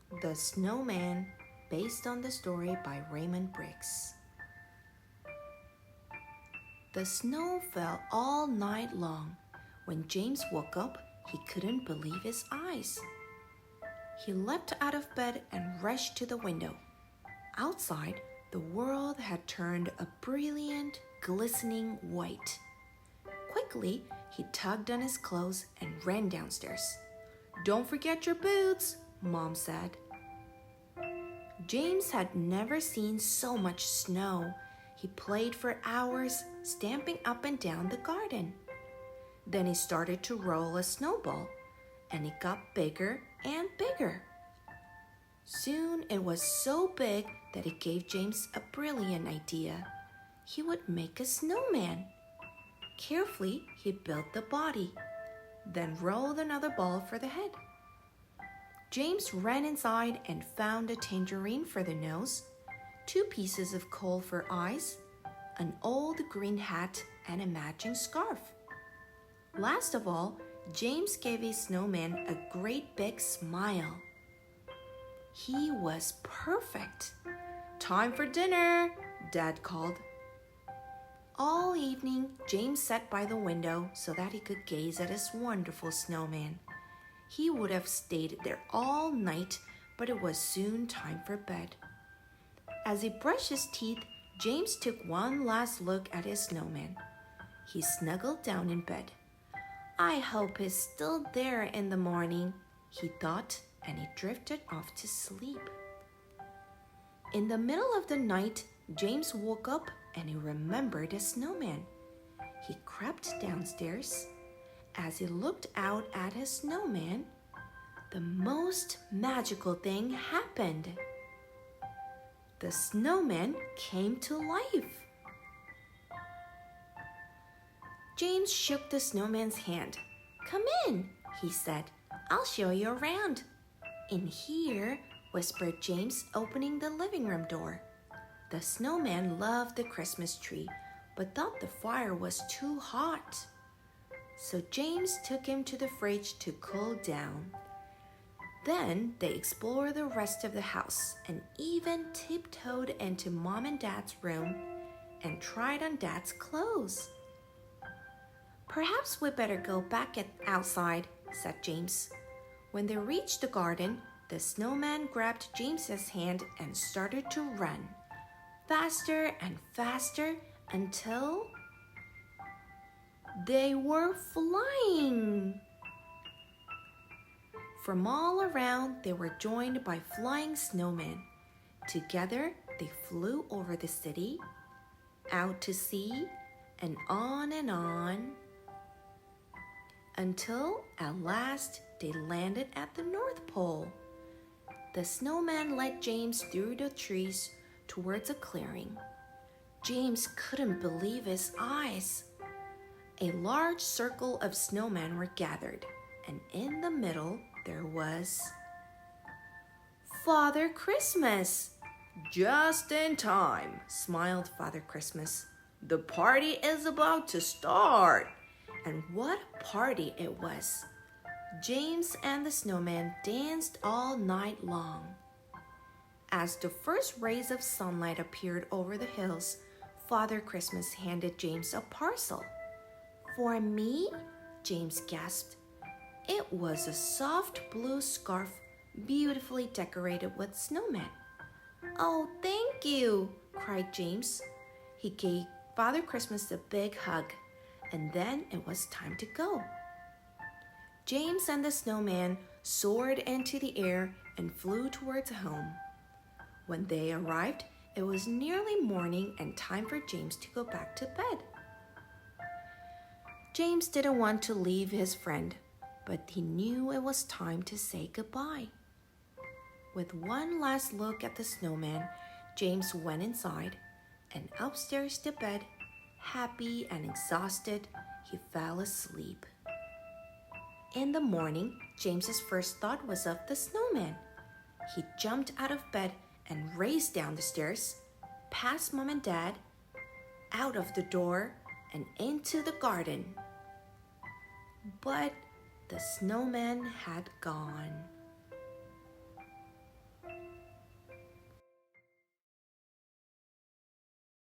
The Snowman, based on the story by Raymond Briggs. The snow fell all night long. When James woke up, he couldn't believe his eyes. He leapt out of bed and rushed to the window. Outside, the world had turned a brilliant, glistening white. Quickly, he tugged on his clothes and ran downstairs. "Don't forget your boots," Mom said. James had never seen so much snow. He played for hours, stamping up and down the garden. Then he started to roll a snowball, and it got bigger and bigger. Soon it was so big that it gave James a brilliant idea. He would make a snowman. Carefully, he built the body, then rolled another ball for the head. James ran inside and found a tangerine for the nose, 2 pieces of coal for eyes, an old green hat, and a matching scarf. Last of all, James gave his snowman a great big smile. He was perfect. "Time for dinner," Dad called. All evening, James sat by the window so that he could gaze at his wonderful snowman. He would have stayed there all night, but it was soon time for bed. As he brushed his teeth, James took one last look at his snowman. He snuggled down in bed. "I hope he's still there in the morning," he thought, and he drifted off to sleep. In the middle of the night, James woke up and he remembered his snowman. He crept downstairs. As he looked out at his snowman, the most magical thing happened. The snowman came to life. James shook the snowman's hand. "Come in," he said. "I'll show you around." "In here," whispered James, opening the living room door. The snowman loved the Christmas tree, but thought the fire was too hot. So James took him to the fridge to cool down. Then they explored the rest of the house and even tiptoed into Mom and Dad's room and tried on Dad's clothes. "Perhaps we better go back outside," said James. When they reached the garden, the snowman grabbed James's hand and started to run, faster and faster until they were flying. From all around, they were joined by flying snowmen. Together, they flew over the city, out to sea, and on, until at last they landed at the North Pole. The snowman led James through the trees towards a clearing. James couldn't believe his eyes. A large circle of snowmen were gathered, and in the middle there was Father Christmas. "Just in time," smiled Father Christmas. "The party is about to start." And what a party it was! James and the snowman danced all night long. As the first rays of sunlight appeared over the hills, Father Christmas handed James a parcel. "For me?" James gasped. It was a soft blue scarf, beautifully decorated with snowmen. "Oh, thank you," cried James. He gave Father Christmas a big hug, and then it was time to go. James and the snowman soared into the air and flew towards home. When they arrived, it was nearly morning and time for James to go back to bed. James didn't want to leave his friend, but he knew it was time to say goodbye. With one last look at the snowman, James went inside, and upstairs to bed, happy and exhausted, he fell asleep. In the morning, James's first thought was of the snowman. He jumped out of bed and raced down the stairs, past Mom and Dad, out of the door, and into the garden. But the snowman had gone.